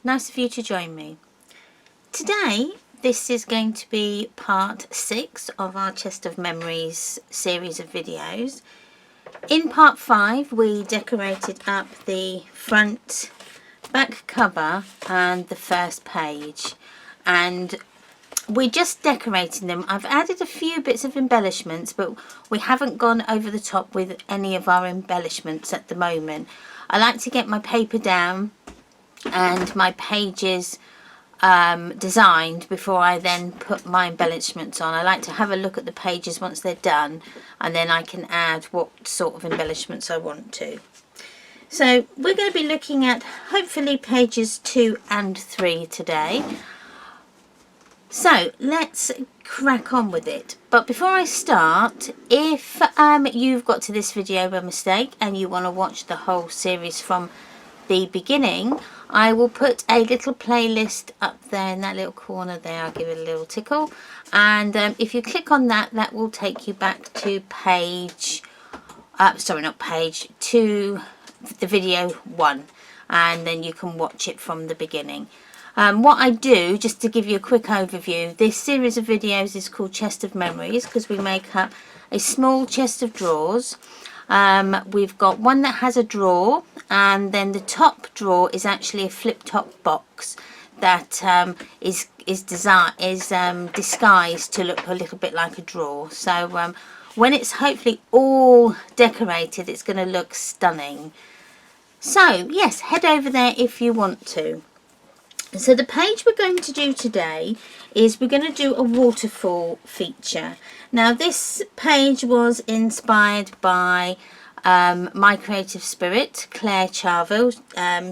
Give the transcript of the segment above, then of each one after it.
Nice of you to join me. Today, this is going to be part 6 of our Chest of Memories series of videos. In part 5, we decorated up the front, back cover and the first page. And we're just decorating them. I've added a few bits of embellishments, but we haven't gone over the top with any of our embellishments at the moment. I like to get my paper down and my pages designed before I then put my embellishments on. I like to have a look at the pages once they're done, and then I can add what sort of embellishments I want to. So we're going to be looking at hopefully pages 2 and 3 today. So let's crack on with it. But before I start, if you've got to this video by mistake and you want to watch the whole series from the beginning, I will put a little playlist up there in that little corner there. I'll give it a little tickle, and if you click on that, that will take you back to page to the video 1, and then you can watch it from the beginning. What I do, just to give you a quick overview, this series of videos is called Chest of Memories because we make up a small chest of drawers. We've got one that has a drawer, and then the top drawer is actually a flip top box that is disguised to look a little bit like a drawer. So when it's hopefully all decorated, it's going to look stunning. So yes, head over there if you want to. So the page we're going to do today is we're going to do a waterfall feature. Now this page was inspired by my creative spirit, Clare Charvil.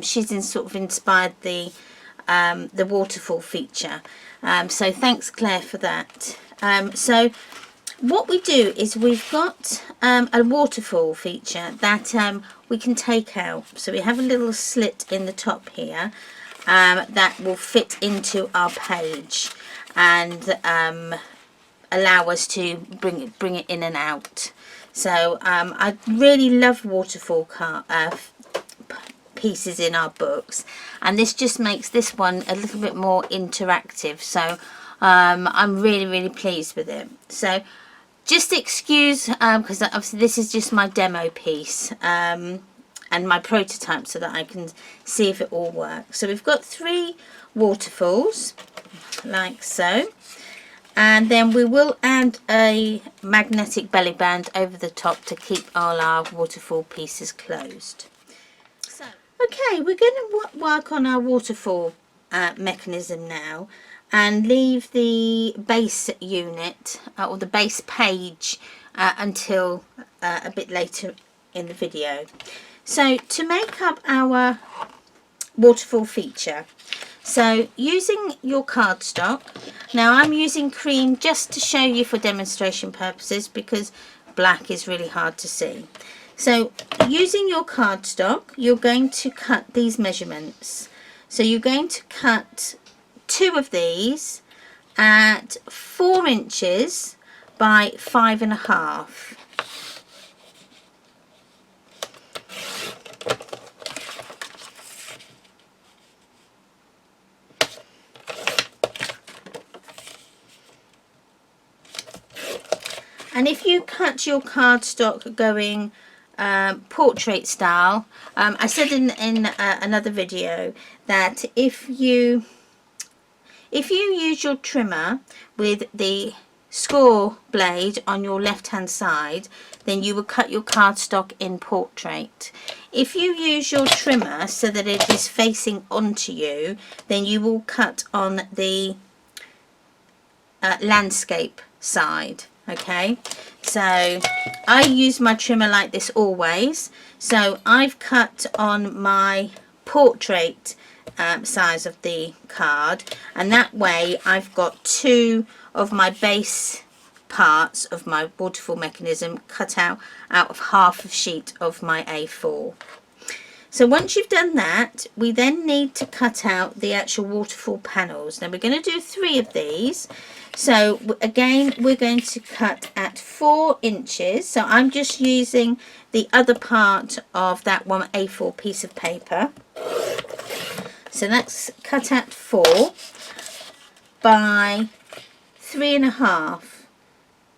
She's inspired the waterfall feature. So thanks Claire for that. So what we do is we've got a waterfall feature that we can take out. So we have a little slit in the top here. That will fit into our page and allow us to bring it in and out. So I really love waterfall pieces in our books, and this just makes this one a little bit more interactive. So I'm really pleased with it. So just excuse because obviously this is just my demo piece. And my prototype, so that I can see if it all works. So we've got 3 waterfalls like so, and then we will add a magnetic belly band over the top to keep all our waterfall pieces closed. So okay, we're going to work on our waterfall mechanism now, and leave the base unit or the base page until a bit later in the video. So to make up our waterfall feature, so using your cardstock, now I'm using cream just to show you for demonstration purposes because black is really hard to see. So using your cardstock, you're going to cut these measurements. So you're going to cut 2 of these at 4 inches by 5.5. And if you cut your cardstock going portrait style, I said in another video that if you use your trimmer with the score blade on your left hand side, then you will cut your cardstock in portrait. If you use your trimmer so that it is facing onto you, then you will cut on the landscape side. Okay, so I use my trimmer like this always. So I've cut on my portrait size of the card, and that way I've got 2 of my base parts of my waterfall mechanism cut out of half a sheet of my A4. So once you've done that, we then need to cut out the actual waterfall panels. Now we're going to do 3 of these. So again, we're going to cut at 4 inches. So I'm just using the other part of that one A4 piece of paper. So that's cut at 4 by 3.5.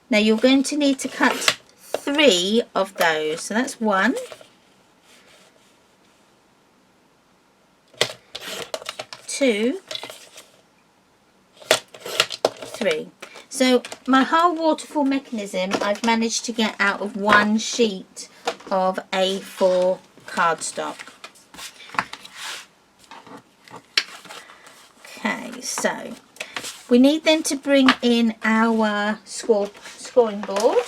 Now you're going to need to cut 3 of those. So that's 1, 2, 3. So my whole waterfall mechanism I've managed to get out of one sheet of A4 cardstock. Okay, so we need then to bring in our scoring board,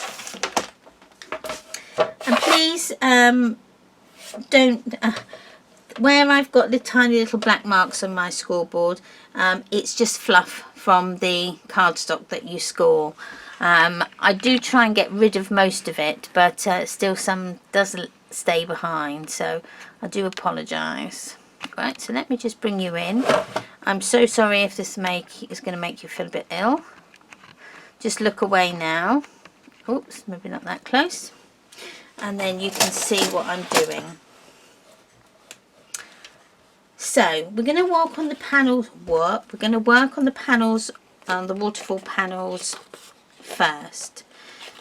and please don't where I've got the tiny little black marks on my scoreboard, it's just fluff from the cardstock that you score. I do try and get rid of most of it, but still some does stay behind, so I do apologise. Right, so let me just bring you in. I'm so sorry if this is going to make you feel a bit ill. Just look away now. Oops, maybe not that close. And then you can see what I'm doing. So we're going to work on the panels. We're going to work on the panels, on the waterfall panels first.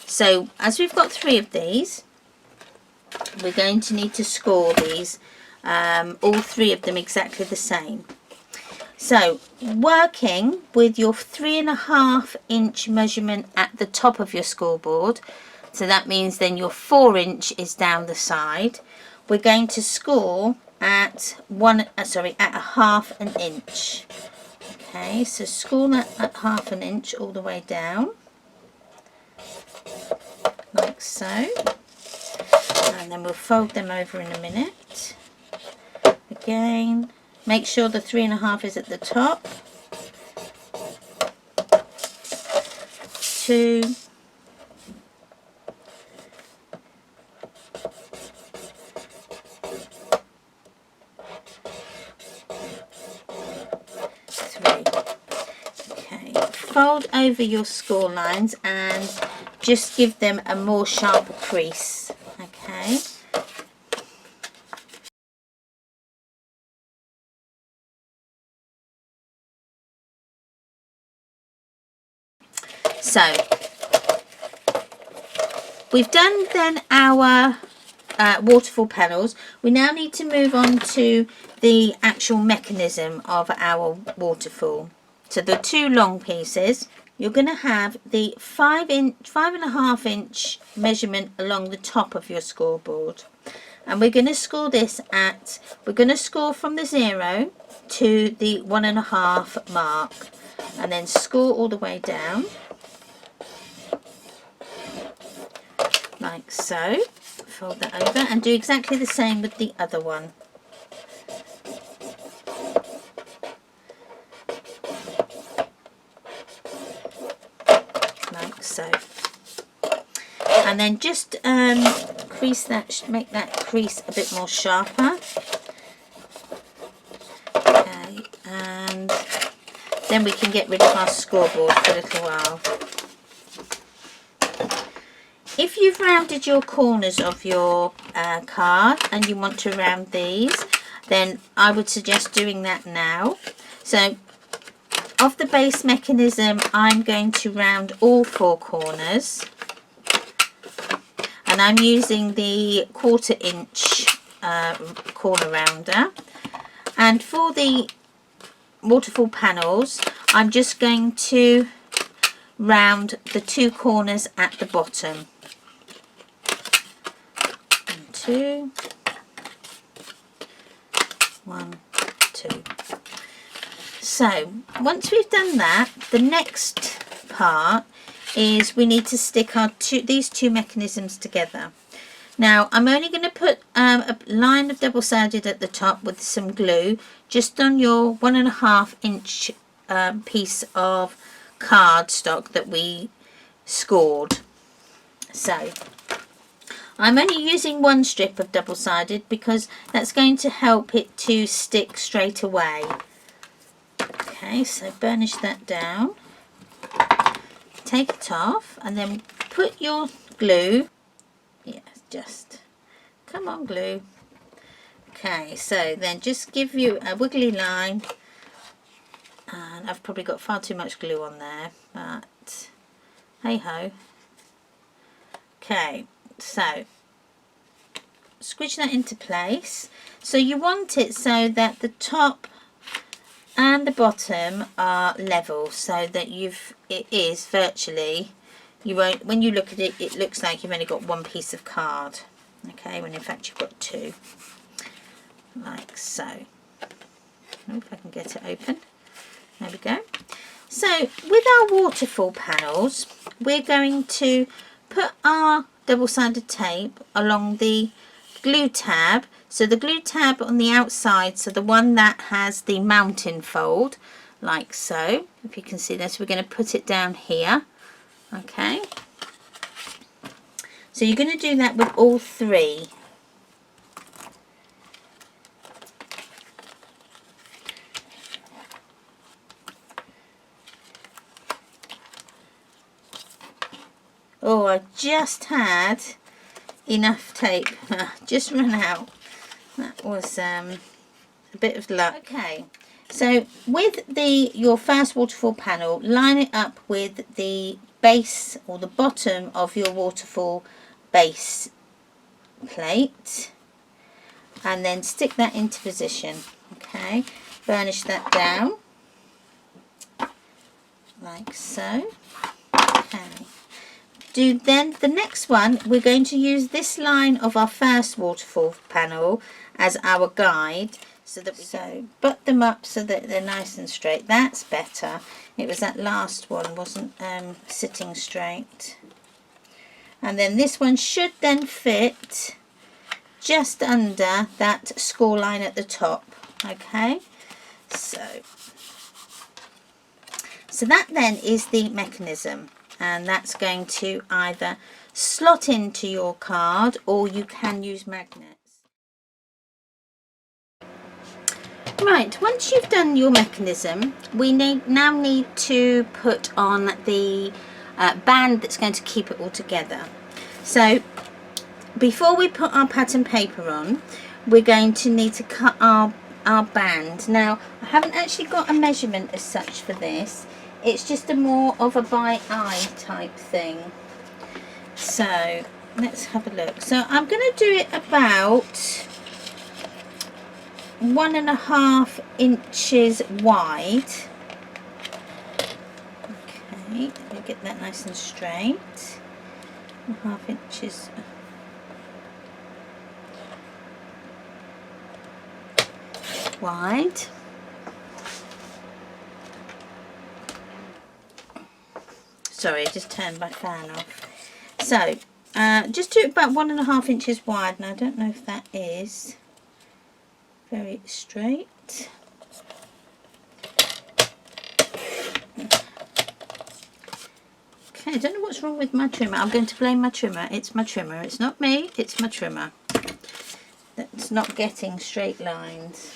So as we've got 3 of these, we're going to need to score these, all 3 of them exactly the same. So working with your 3.5 inch measurement at the top of your scoreboard, so that means then your 4 inch is down the side. We're going to score at at 1/2 inch. Okay, so score that at 1/2 inch all the way down, like so, and then we'll fold them over in a minute. Again, make sure the 3.5 is at the top. 2, 3. Okay, fold over your score lines and just give them a more sharper crease. Okay. So we've done then our waterfall panels. We now need to move on to the actual mechanism of our waterfall. So the 2 long pieces, you're going to have the 5.5 inch measurement along the top of your scoreboard, and we're going to score this at, we're going to score from the 0 to the 1.5 mark, and then score all the way down, like so. Fold that over and do exactly the same with the other one. Like so. And then just crease that, make that crease a bit more sharper. Okay, and then we can get rid of our scoreboard for a little while. If you've rounded your corners of your card and you want to round these, then I would suggest doing that now. So of the base mechanism, I'm going to round all 4 corners, and I'm using the 1/4 inch corner rounder. And for the waterfall panels, I'm just going to round the 2 corners at the bottom. 2, 1, 2. So once we've done that, the next part is we need to stick our these 2 mechanisms together. Now I'm only going to put a line of double-sided at the top with some glue just on your 1.5 inch piece of cardstock that we scored. So I'm only using 1 strip of double-sided because that's going to help it to stick straight away. Okay, so burnish that down, take it off, and then put your glue, yes, just, come on glue, Okay, so then just give you a wiggly line, and I've probably got far too much glue on there, but hey ho. Okay, so squidge that into place. So you want it so that the top and the bottom are level, so that it is virtually, you won't, when you look at it, it looks like you've only got one piece of card, okay, when in fact you've got two, like so. Oh, if I can get it open, there we go. So with our waterfall panels, we're going to put our double-sided tape along the glue tab. So the glue tab on the outside, so the one that has the mountain fold, like so. If you can see this, we're going to put it down here. Okay. So you're going to do that with all three. Oh, I just had enough tape, just run out. That was a bit of luck. Okay, so with your first waterfall panel, line it up with the base or the bottom of your waterfall base plate, and then stick that into position. Okay, burnish that down like so. Okay. Then the next one, we're going to use this line of our first waterfall panel as our guide, so butt them up so that they're nice and straight. That's better. It was that last one wasn't sitting straight. And then this one should then fit just under that score line at the top. Okay, so that then is the mechanism. And that's going to either slot into your card, or you can use magnets. Right, once you've done your mechanism, we now need to put on the band that's going to keep it all together. So before we put our pattern paper on, we're going to need to cut our band. Now, I haven't actually got a measurement as such for this. It's just a more of a by eye type thing. So let's have a look. So I'm going to do it about 1.5 inches wide. Okay, let me get that nice and straight. 1.5 inches wide. Sorry, I just turned my fan off. So, just do it about 1.5 inches wide, and I don't know if that is very straight. Okay, I don't know what's wrong with my trimmer. I'm going to blame my trimmer. It's my trimmer. It's not me, it's my trimmer. That's not getting straight lines.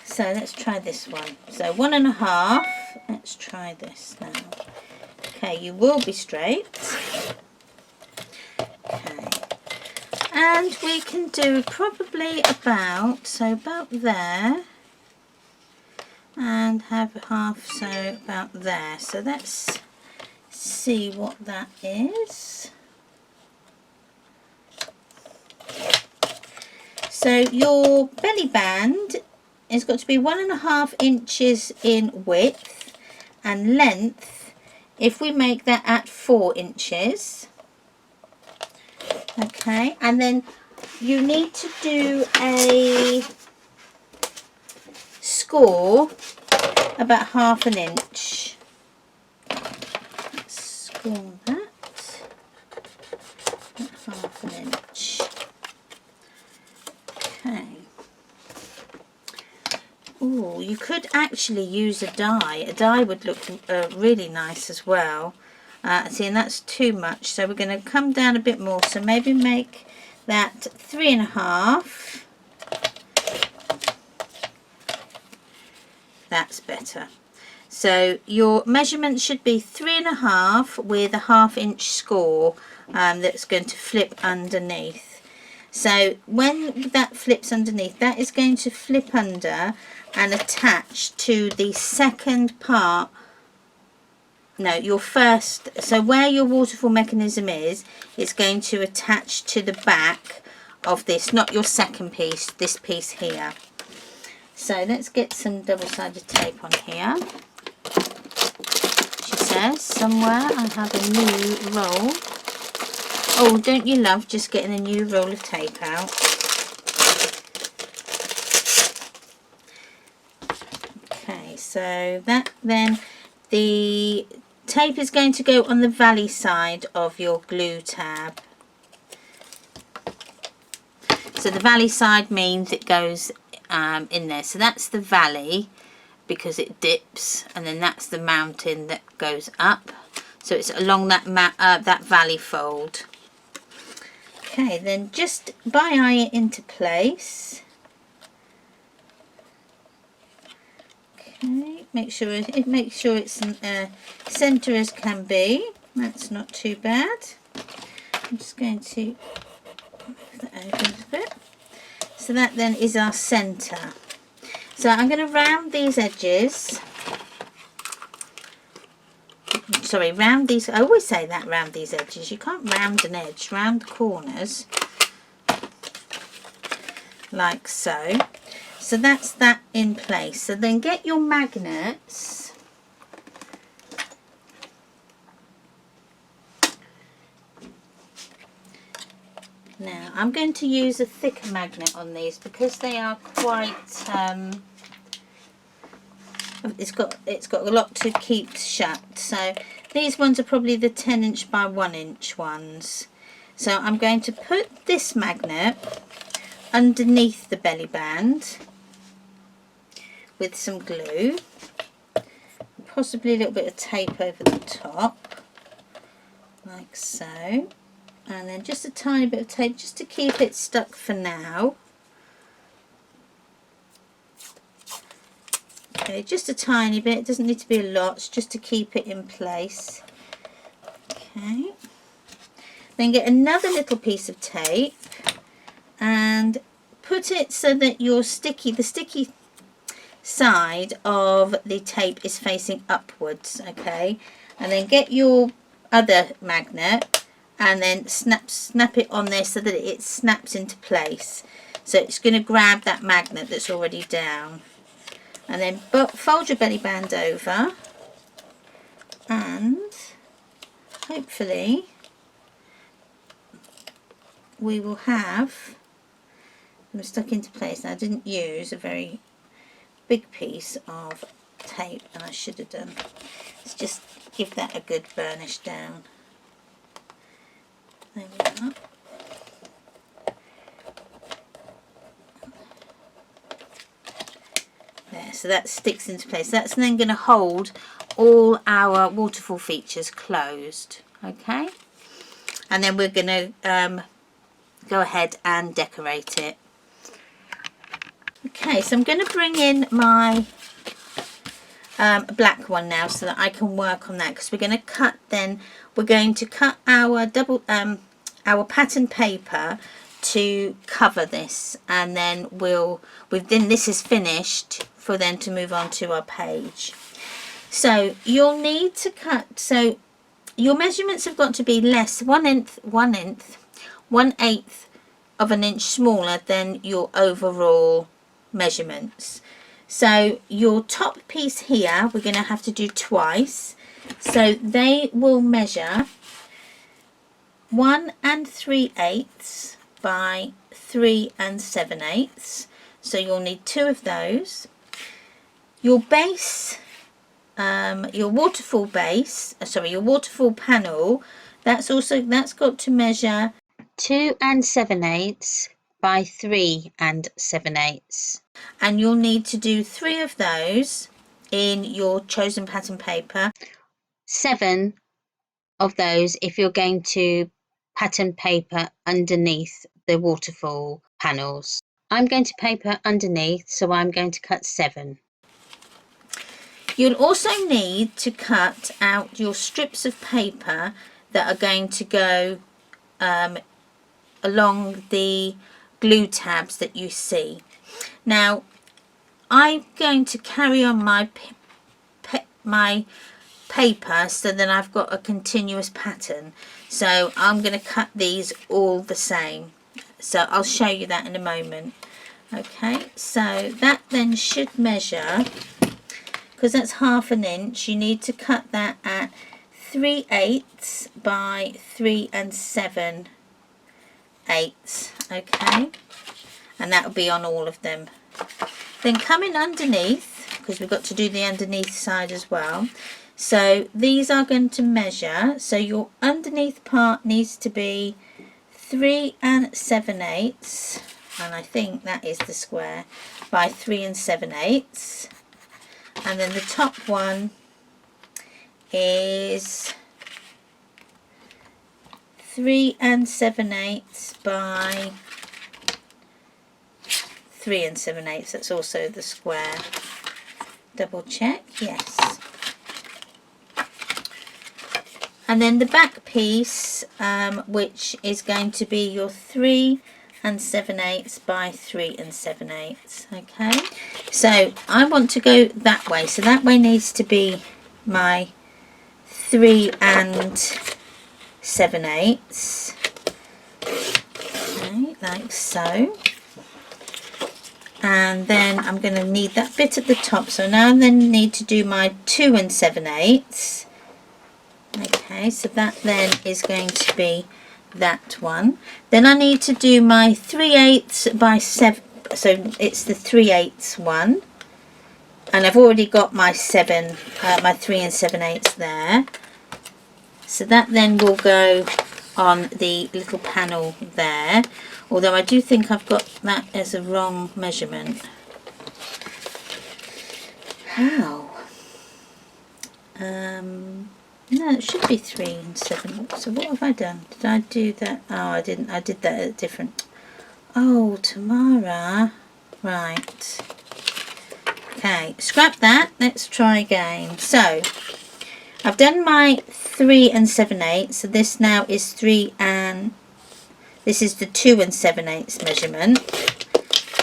So let's try this one. So 1.5. Let's try this now. Okay, you will be straight. Okay. And we can do probably about there. And have half, so about there. So let's see what that is. So your belly band has got to be 1.5 inches in width, and length, if we make that at 4 inches. Okay, and then you need to do a score about 1/2 inch. Let's score that at 1/2 inch. Okay. Oh, you could actually use a die. A die would look really nice as well. See, and that's too much, so we're going to come down a bit more. So maybe make that 3.5. That's better. So your measurement should be 3.5 with a 1/2 inch score that's going to flip underneath. So when that flips underneath, that is going to flip under and attach to the second part. No, your first, so where your waterfall mechanism is, it's going to attach to the back of this, not your second piece, this piece here. So let's get some double-sided tape on here. She says, somewhere I have a new roll. Oh, don't you love just getting a new roll of tape out? Okay, so that then, the tape is going to go on the valley side of your glue tab. So the valley side means it goes in there. So that's the valley because it dips, and then that's the mountain that goes up. So it's along that that valley fold. Okay, then just eye it into place. Okay, make sure it's centre as can be. That's not too bad. I'm just going to move that over a bit. So that then is our centre. So I'm going to round these edges. Sorry, round these. I always say that, round these edges. You can't round an edge, round the corners like so. So that's that in place. So then get your magnets. Now I'm going to use a thicker magnet on these because they are quite it's got a lot to keep shut. So these ones are probably the 10" by 1" ones. So I'm going to put this magnet underneath the belly band with some glue, possibly a little bit of tape over the top like so, and then just a tiny bit of tape just to keep it stuck for now. Okay, just a tiny bit, it doesn't need to be a lot, just to keep it in place. Okay, then get another little piece of tape and put it so that the sticky side of the tape is facing upwards. Okay, and then get your other magnet and then snap it on there so that it snaps into place. So it's going to grab that magnet that's already down. And then fold your belly band over, and hopefully we will have them stuck into place. Now, I didn't use a very big piece of tape, and I should have done. Let's just give that a good burnish down. There we are. There, so that sticks into place. That's then going to hold all our waterfall features closed. Okay, and then we're going to go ahead and decorate it. Okay, so I'm going to bring in my black one now so that I can work on that, because we're going to cut our our pattern paper to cover this, and then within this is finished for then to move on to our page. So you'll need to cut, so your measurements have got to be less 1/8 of an inch smaller than your overall measurements. So your top piece here we're going to have to do twice, so they will measure 1 3/8 by 3 7/8. So you'll need 2 of those. Your base, your waterfall base, your waterfall panel, that's got to measure 2 7/8 by 3 7/8, and you'll need to do 3 of those in your chosen pattern paper, 7 of those if you're going to pattern paper underneath the waterfall panels. I'm going to paper underneath, so I'm going to cut 7. You'll also need to cut out your strips of paper that are going to go along the glue tabs that you see. Now I'm going to carry on my paper so that I've got a continuous pattern, so I'm going to cut these all the same, so I'll show you that in a moment. Okay, so that then should measure, because that's 1/2 inch, you need to cut that at 3/8 by 3 7/8. Okay, and that will be on all of them. Then coming underneath, because we've got to do the underneath side as well, so these are going to measure, so your underneath part needs to be 3 7/8, and I think that is the square, by 3 7/8, and then the top one is 3 7/8 by 3 7/8. That's also the square. Double check, yes. And then the back piece, which is going to be your 3 7/8 by 3 7/8. Okay, so I want to go that way, so that way needs to be my 3 7/8. Okay, like so. And then I'm going to need that bit at the top, so now I then need to do my 2 7/8. Okay, so that then is going to be that one. Then I need to do my 3/8 by 7, so it's the 3/8 one, and I've already got my 7, my 3 7/8 there. So that then will go on the little panel there, although I do think I've got that as a wrong measurement. How? No, it should be 3 7. So what have I done? Did I do that? Oh, I didn't. I did that at a different. Oh, Tamara. Right. Okay, scrap that. Let's try again. So I've done my 3 7/8. So this now is 3 and this is the 2 7/8 measurement.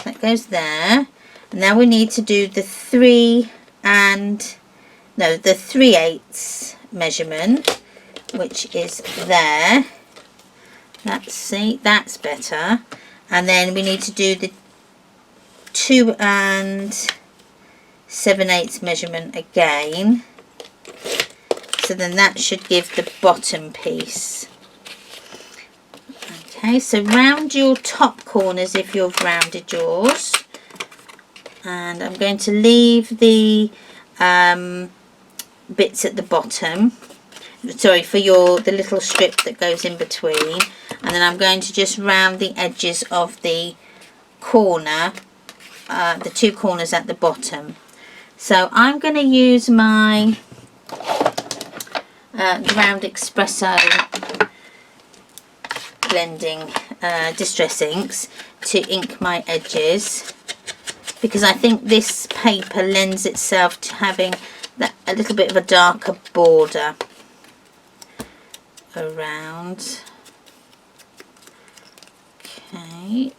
That goes there. And now we need to do the 3/8 measurement, which is there. That's better. And then we need to do the 2 7/8 measurement again, so then that should give the bottom piece. Okay, so round your top corners if you've rounded yours, and I'm going to leave the bits at the bottom, sorry, for the little strip that goes in between, and then I'm going to just round the edges of the corner, the 2 corners at the bottom. So I'm going to use my Ground Espresso blending distress inks to ink my edges, because I think this paper lends itself to having a little bit of a darker border around. Okay,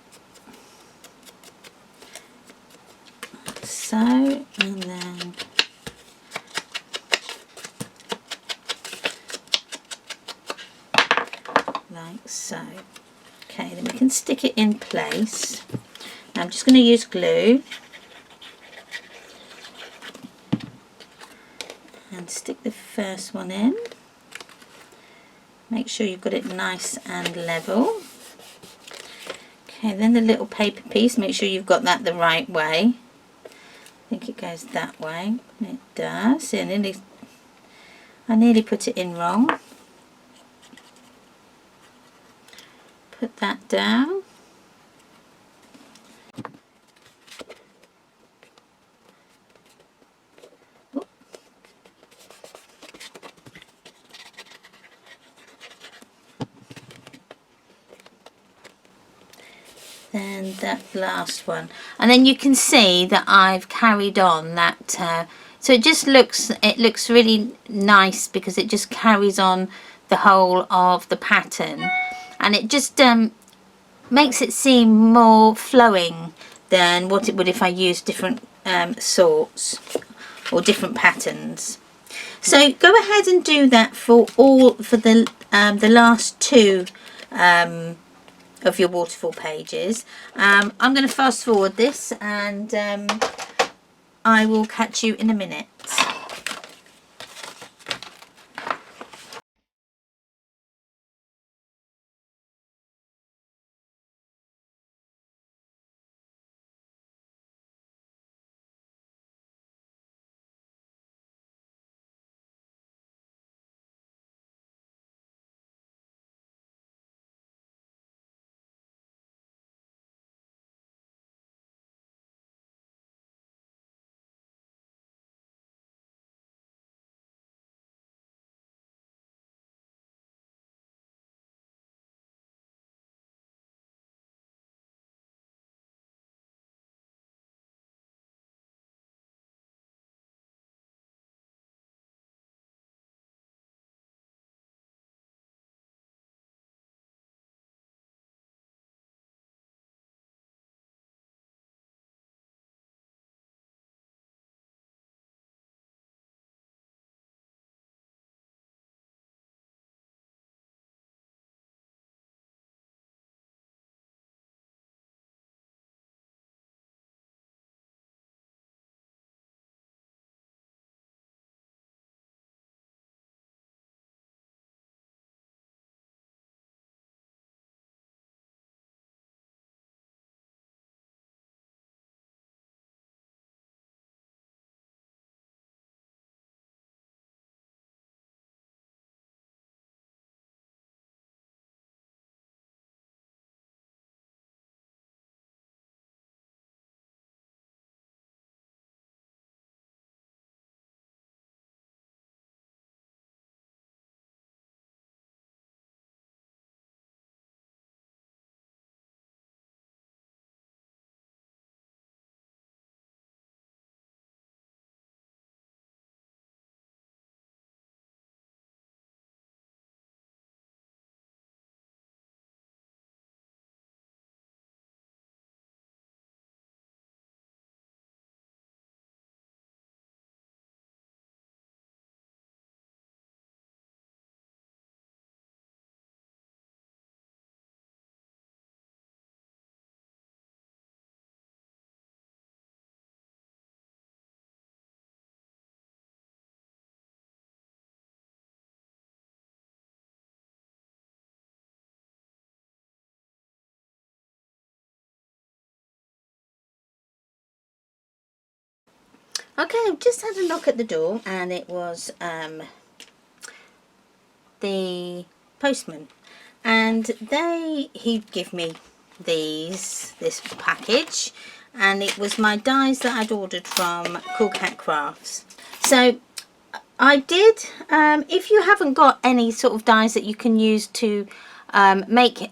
so, and then like so. Okay, then we can stick it in place. Now I'm just going to use glue and stick the first one in. Make sure you've got it nice and level. Okay, then the little paper piece, make sure you've got that the right way. I think it goes that way. It does. See, I nearly put it in wrong. Put that down. Then that last one, and then you can see that I've carried on that, so it just looks really nice because it just carries on the whole of the pattern, and it just makes it seem more flowing than what it would if I used different sorts or different patterns. So go ahead and do that for the last two of your waterfall pages. I'm going to fast forward this, and I will catch you in a minute. Okay, I've just had a knock at the door, and it was the postman, and he'd give me this package, and it was my dies that I'd ordered from Cool Cat Crafts. So I did, if you haven't got any sort of dies that you can use to make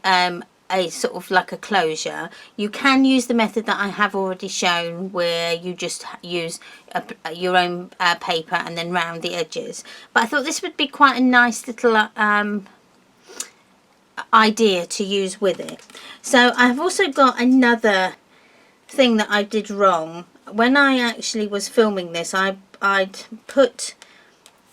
a sort of like a closure, you can use the method that I have already shown, where you just use your own paper and then round the edges. But I thought this would be quite a nice little idea to use with it. So I've also got another thing that I did wrong. When I actually was filming this, I'd put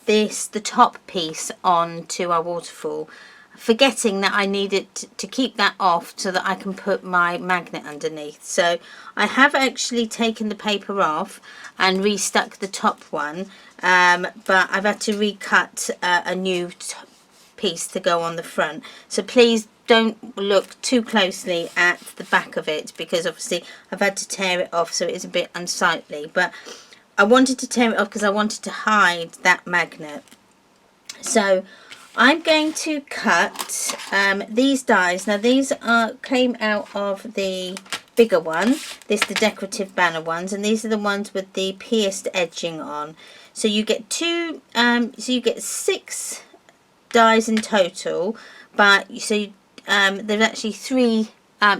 the top piece onto our waterfall, forgetting that I needed to keep that off so that I can put my magnet underneath. So I have actually taken the paper off and restuck the top one, but I've had to recut a new piece to go on the front. So please don't look too closely at the back of it, because obviously I've had to tear it off, so it is a bit unsightly. But I wanted to tear it off because I wanted to hide that magnet. So I'm going to cut these dies. Now these came out of the bigger one, the decorative banner ones, and these are the ones with the pierced edging on. So you get so you get 6 dies in total, but there's actually 3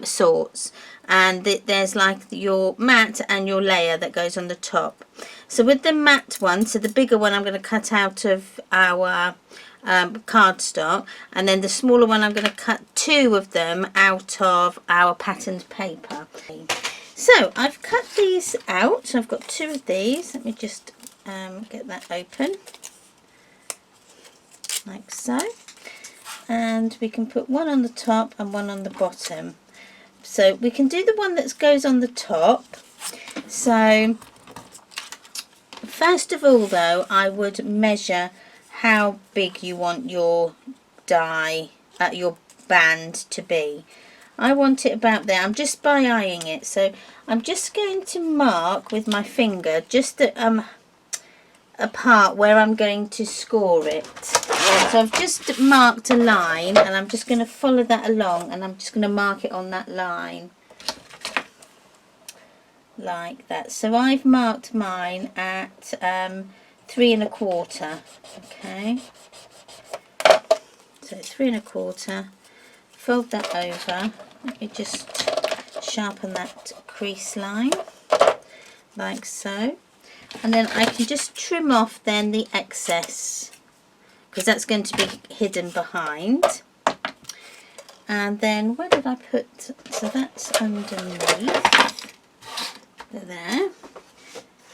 sorts, and there's like your matte and your layer that goes on the top. So with the matte one, so the bigger one I'm going to cut out of our cardstock, and then the smaller one I'm going to cut 2 of them out of our patterned paper. So I've cut these out. I've got 2 of these. Let me just get that open like so, and we can put one on the top and one on the bottom. So we can do the one that goes on the top. So first of all though, I would measure how big you want your die, your band to be. I want it about there. I'm just by eyeing it, so I'm just going to mark with my finger just a part where I'm going to score it. So I've just marked a line, and I'm just going to follow that along, and I'm just going to mark it on that line like that. So I've marked mine at 3 1/4. Okay, so 3 1/4. Fold that over. Let me just sharpen that crease line like so, and then I can just trim off then the excess, because that's going to be hidden behind. And then where did I put, so that's underneath there.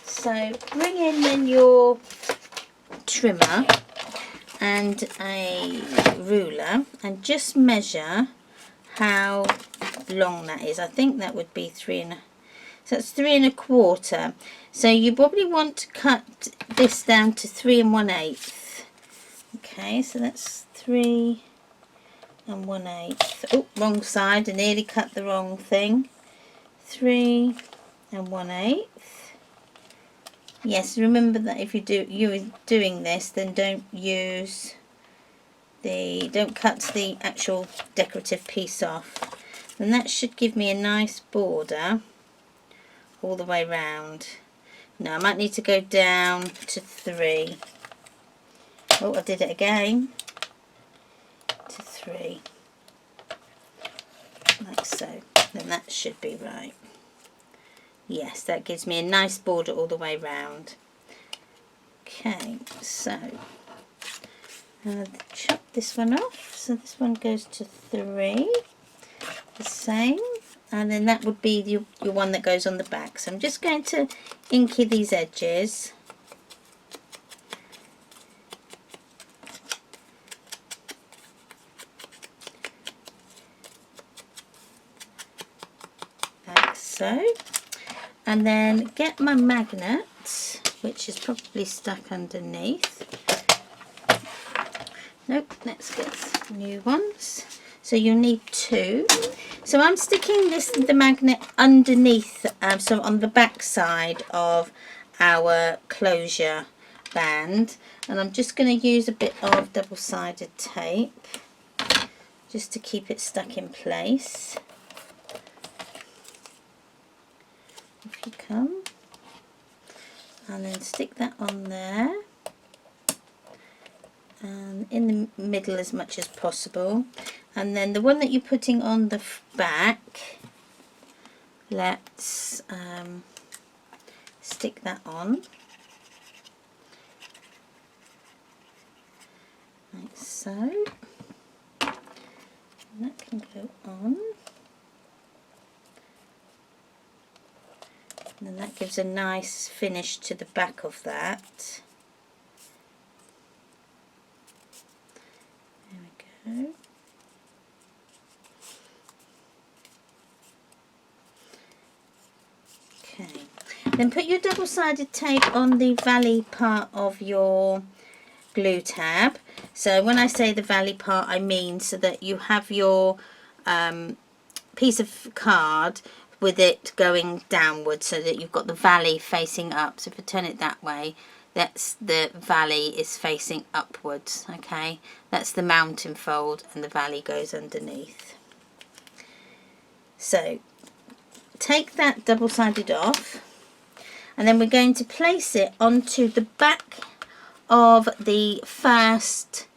So bring in then your trimmer and a ruler and just measure how long that is. I think that would be 3 so that's 3 1/4. So you probably want to cut this down to 3 1/8. Okay, so that's 3 1/8. Oh, wrong side, I nearly cut the wrong thing. 3 1/8. Yes, remember that if you're doing this, then don't cut the actual decorative piece off. And that should give me a nice border all the way round. Now I might need to go down to 3. Oh, I did it again. To 3. Like so. Then that should be right. Yes, that gives me a nice border all the way round. Okay, so chop this one off. So this one goes to 3, the same, and then that would be your one that goes on the back. So I'm just going to inky these edges. Like so. And then get my magnet, which is probably stuck underneath. Nope, let's get some new ones. So you'll need 2. So I'm sticking the magnet underneath, so on the back side of our closure band. And I'm just going to use a bit of double-sided tape just to keep it stuck in place. If you come, and then stick that on there, and in the middle as much as possible. And then the one that you're putting on the back, let's stick that on like so, and that can go on. And then that gives a nice finish to the back of that. There we go. Okay. Then put your double-sided tape on the valley part of your glue tab. So when I say the valley part, I mean so that you have your piece of card with it going downwards, so that you've got the valley facing up. So if I turn it that way, that's the valley is facing upwards. Okay, that's the mountain fold, and the valley goes underneath. So take that double-sided off, and then we're going to place it onto the back of the first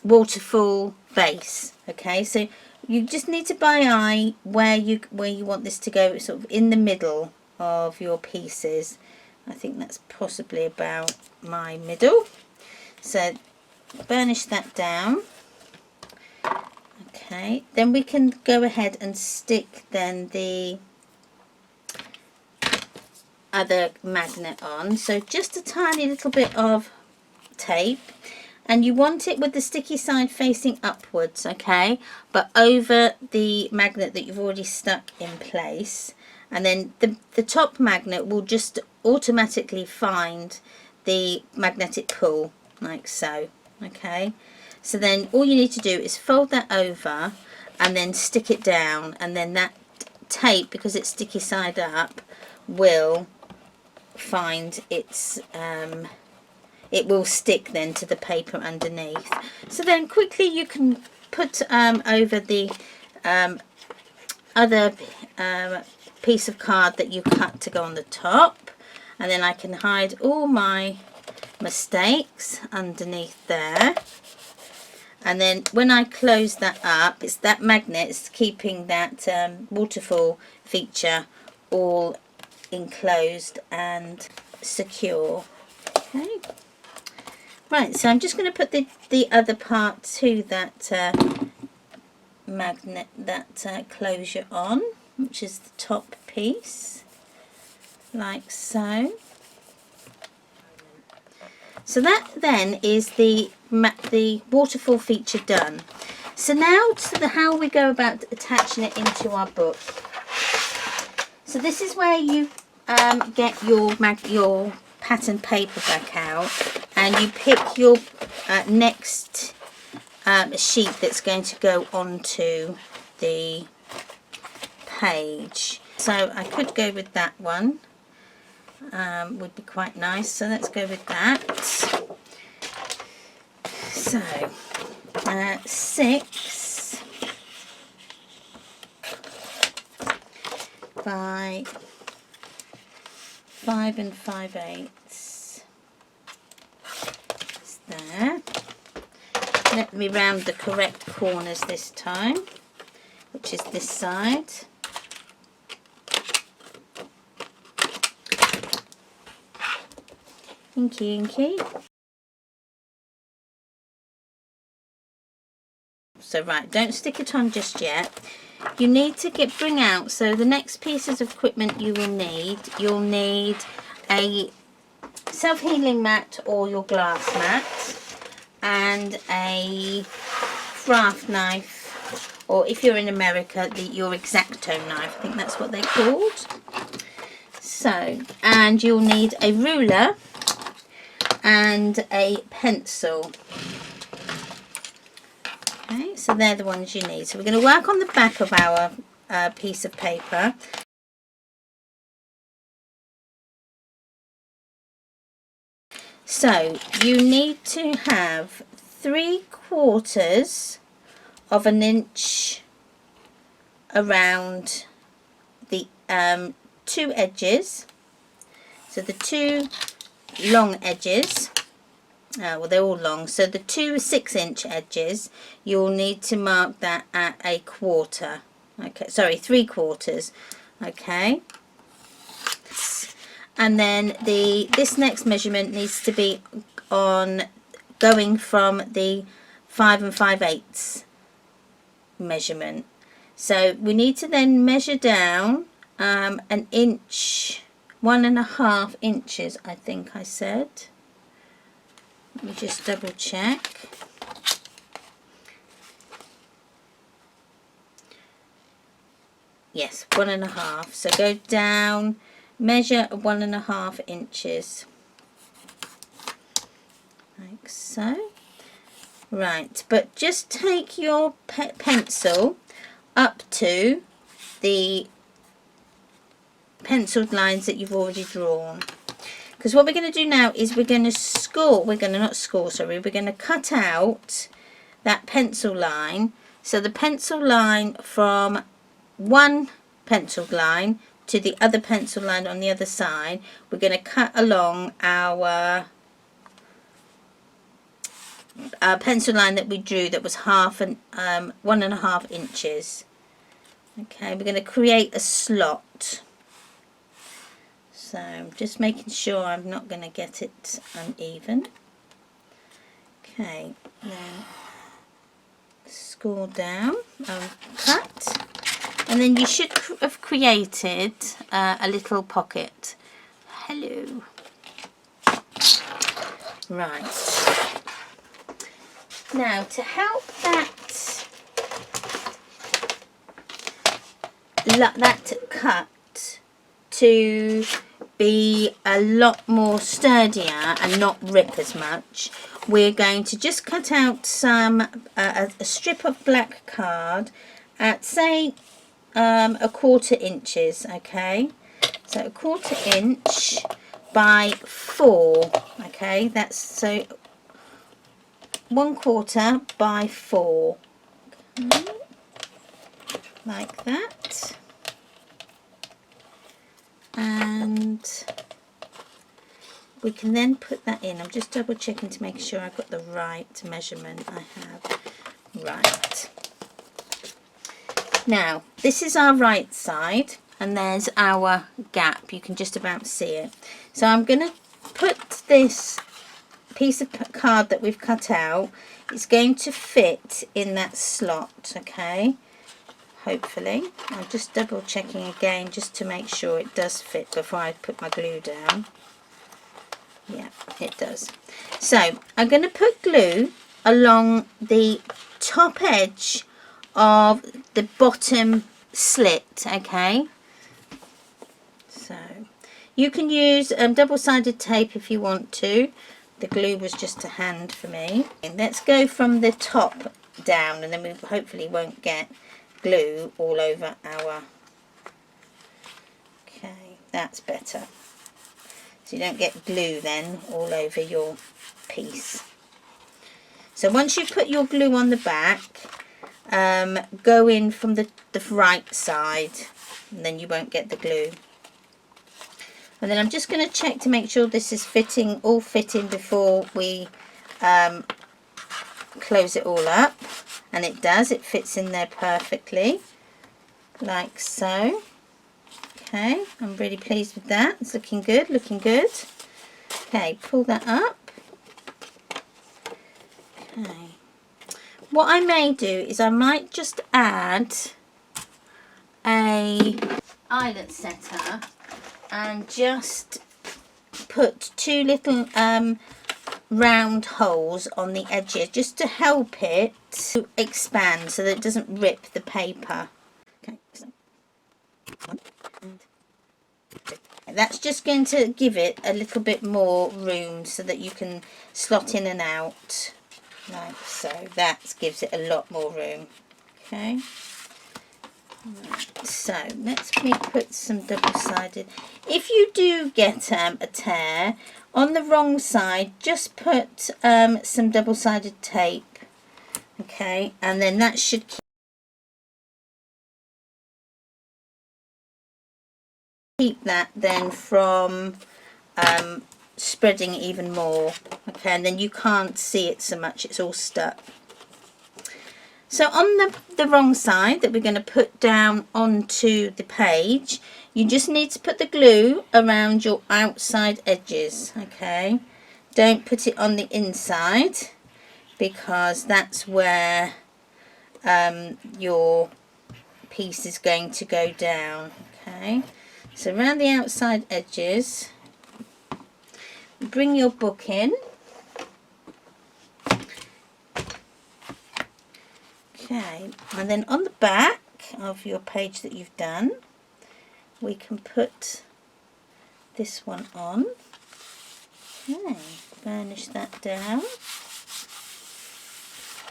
waterfall base. Okay, so you just need to by eye where you want this to go, sort of in the middle of your pieces. I think that's possibly about my middle. So burnish that down. Okay, then we can go ahead and stick then the other magnet on. So just a tiny little bit of tape, and you want it with the sticky side facing upwards, okay, but over the magnet that you've already stuck in place, and then the top magnet will just automatically find the magnetic pull like so. Okay, so then all you need to do is fold that over and then stick it down, and then that tape, because it's sticky side up, will find its it will stick then to the paper underneath. So then quickly you can put over the other piece of card that you cut to go on the top, and then I can hide all my mistakes underneath there. And then when I close that up, it's that magnet is keeping that waterfall feature all enclosed and secure. Okay, right, so I'm just going to put the other part to that magnet, that closure on, which is the top piece, like so. So that then is the waterfall feature done. So now to how we go about attaching it into our book. So this is where you get your pattern paper back out, and you pick your next sheet that's going to go onto the page. So I could go with that one. Would be quite nice, so let's go with that. So 6 by 5 5/8 there. Let me round the correct corners this time, which is this side. Inky inky. So right, don't stick it on just yet. You need to bring out, so the next pieces of equipment you'll need a self-healing mat or your glass mat, and a craft knife, or if you're in America, your X-Acto knife, I think that's what they're called. So, and you'll need a ruler and a pencil. Okay, so they're the ones you need. So we're going to work on the back of our piece of paper. So you need to have 3/4 of an inch around the 2 edges. So the 2 long edges, well, they're all long, so the 2 6-inch edges, you'll need to mark that at 1/4. Okay, sorry, 3/4. Okay, and then this next measurement needs to be on going from the 5 5/8 measurement. So we need to then measure down an inch, 1.5 inches, I think I said. Let me just double check. Yes, 1.5. So go down, measure 1.5 inches, like so. Right, but just take your pencil up to the penciled lines that you've already drawn, because what we're going to do now is we're going to cut out that pencil line. So the pencil line from one penciled line to the other pencil line on the other side, we're going to cut along our pencil line that we drew that was 1.5 inches. Okay, we're going to create a slot. So I'm just making sure I'm not going to get it uneven. Okay, then score down and cut, and then you should have created a little pocket. Hello. Right. Now to help that cut to be a lot more sturdier and not rip as much, we're going to just cut out some a strip of black card at say 1/4 inches. Okay, so 1/4 inch by 4. Okay, that's so 1/4 by 4. Okay. Like that. And we can then put that in. I'm just double checking to make sure I've got the right measurement. I have. Right. Now, this is our right side, and there's our gap. You can just about see it. So I'm going to put this piece of card that we've cut out. It's going to fit in that slot, okay? Hopefully. I'm just double checking again just to make sure it does fit before I put my glue down. Yeah, it does. So I'm going to put glue along the top edge of the bottom slit, okay? So you can use double-sided tape if you want to. The glue was just to hand for me. And let's go from the top down, and then we hopefully won't get glue all over our... Okay, that's better. So you don't get glue then all over your piece. So once you put your glue on the back, go in from the right side, and then you won't get the glue. And then I'm just going to check to make sure this is all fitting before we close it all up. And it does, it fits in there perfectly, like so. Okay, I'm really pleased with that. It's looking good, looking good. Okay, pull that up. Okay. What I may do is I might just add a eyelet setter and just put 2 little round holes on the edges just to help it to expand so that it doesn't rip the paper. Okay, so 1 and 2. That's just going to give it a little bit more room so that you can slot in and out like so. That gives it a lot more room. Okay. Right, so let's put some double-sided. If you do get a tear on the wrong side, just put some double-sided tape, okay, and then that should keep that then from spreading even more, okay, and then you can't see it so much, it's all stuck. So on the wrong side that we're going to put down onto the page, you just need to put the glue around your outside edges, okay? Don't put it on the inside because that's where your piece is going to go down, okay? So around the outside edges, bring your book in. Okay, and then on the back of your page that you've done, we can put this one on. Okay, burnish that down.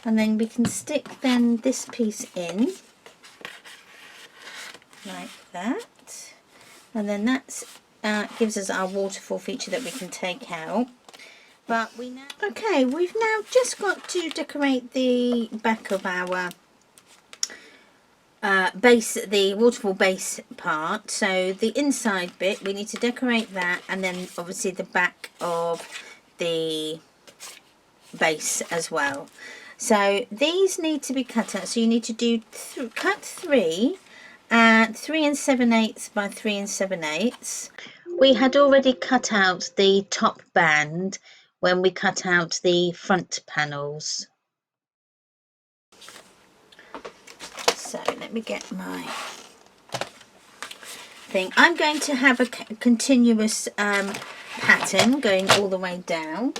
And then we can stick then this piece in, like that. And then that gives us our waterfall feature that we can take out. But we've now just got to decorate the back of our base, the waterfall base part. So the inside bit, we need to decorate that, and then obviously the back of the base as well. So these need to be cut out. So you need to do cut 3 at 3 7/8 by 3 7/8. We had already cut out the top band when we cut out the front panels. So let me get my thing. I'm going to have a continuous pattern going all the way down.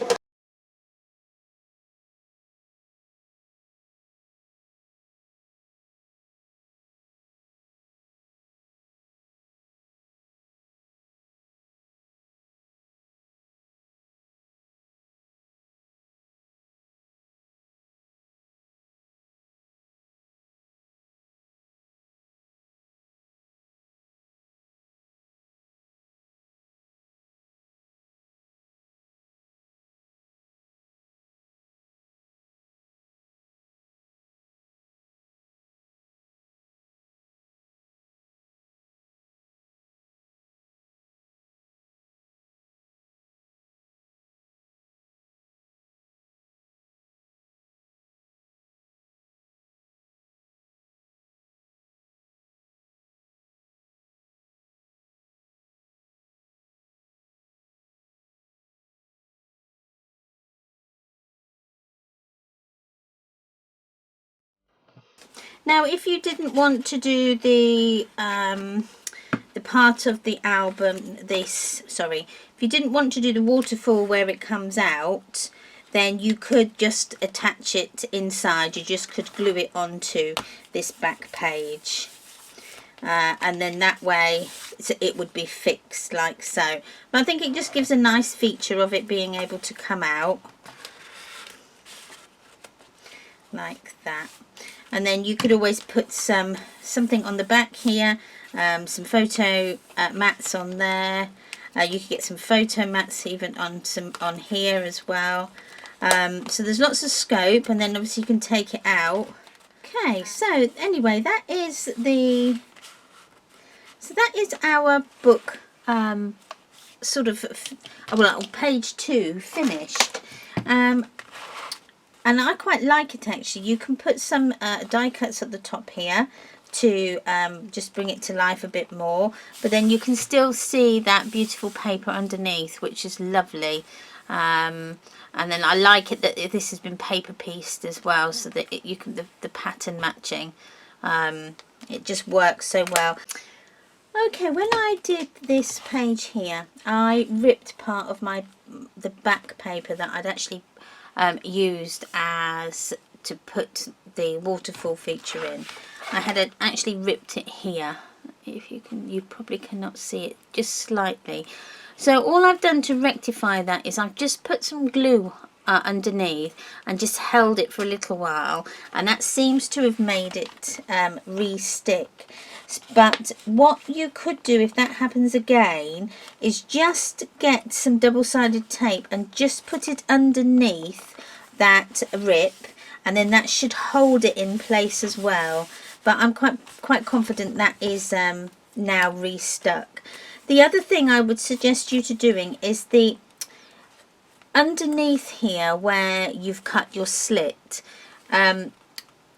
Now, if you didn't want to do the part of the album, if you didn't want to do the waterfall where it comes out, then you could just attach it inside. You just could glue it onto this back page. And then that way it would be fixed like so. But I think it just gives a nice feature of it being able to come out like that. And then you could always put something on the back here, some photo mats on there. You could get some photo mats even on here as well. So there's lots of scope, and then obviously you can take it out. Okay, so anyway, that is our book, sort of, well, page 2 finished. And I quite like it actually. You can put some die cuts at the top here to just bring it to life a bit more. But then you can still see that beautiful paper underneath, which is lovely. And then I like it that this has been paper pieced as well, so that you can the pattern matching. It just works so well. Okay, when I did this page here, I ripped part of the back paper that I'd actually used as to put the waterfall feature in. I had actually ripped it here. If you probably cannot see it just slightly. So all I've done to rectify that is I've just put some glue underneath and just held it for a little while, and that seems to have made it re-stick. But what you could do if that happens again is just get some double-sided tape and just put it underneath that rip, and then that should hold it in place as well. But I'm quite confident that is now restuck. The other thing I would suggest you to doing is the underneath here where you've cut your slit,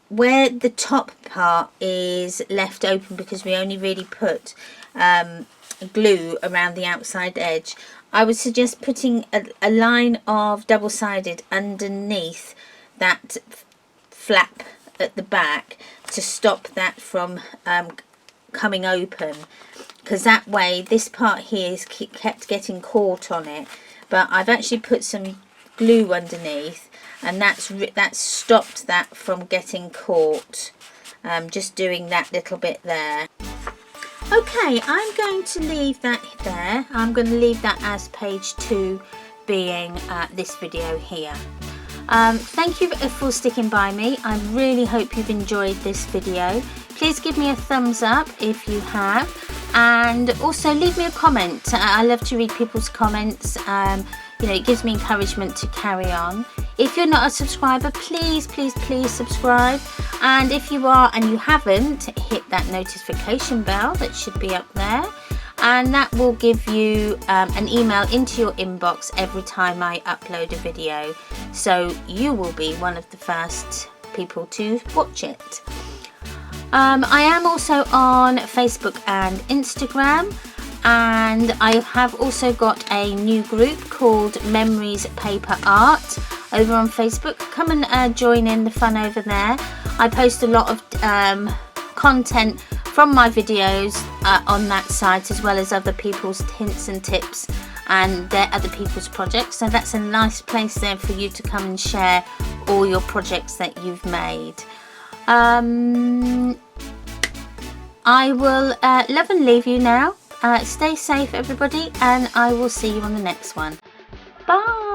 where the top part is left open because we only really put glue around the outside edge. I would suggest putting a line of double-sided underneath that flap at the back to stop that from coming open, because that way this part here is kept getting caught on it. But I've actually put some glue underneath, and that's stopped that from getting caught. Just doing that little bit there. Okay, I'm going to leave that there. I'm going to leave that as page 2 being this video here. Thank you for sticking by me. I really hope you've enjoyed this video. Please give me a thumbs up if you have, and also leave me a comment. I love to read people's comments. You know, it gives me encouragement to carry on. If you're not a subscriber, please subscribe. And if you are and you haven't, hit that notification bell that should be up there, and that will give you an email into your inbox every time I upload a video. so you will be one of the first people to watch it. I am also on Facebook and Instagram, and I have also got a new group called Memories Paper Art over on Facebook. Come and join in the fun over there. I post a lot of content from my videos on that site, as well as other people's hints and tips and their other people's projects, so that's a nice place there for you to come and share all your projects that you've made. I will love and leave you now. Stay safe everybody, and I will see you on the next one. Bye.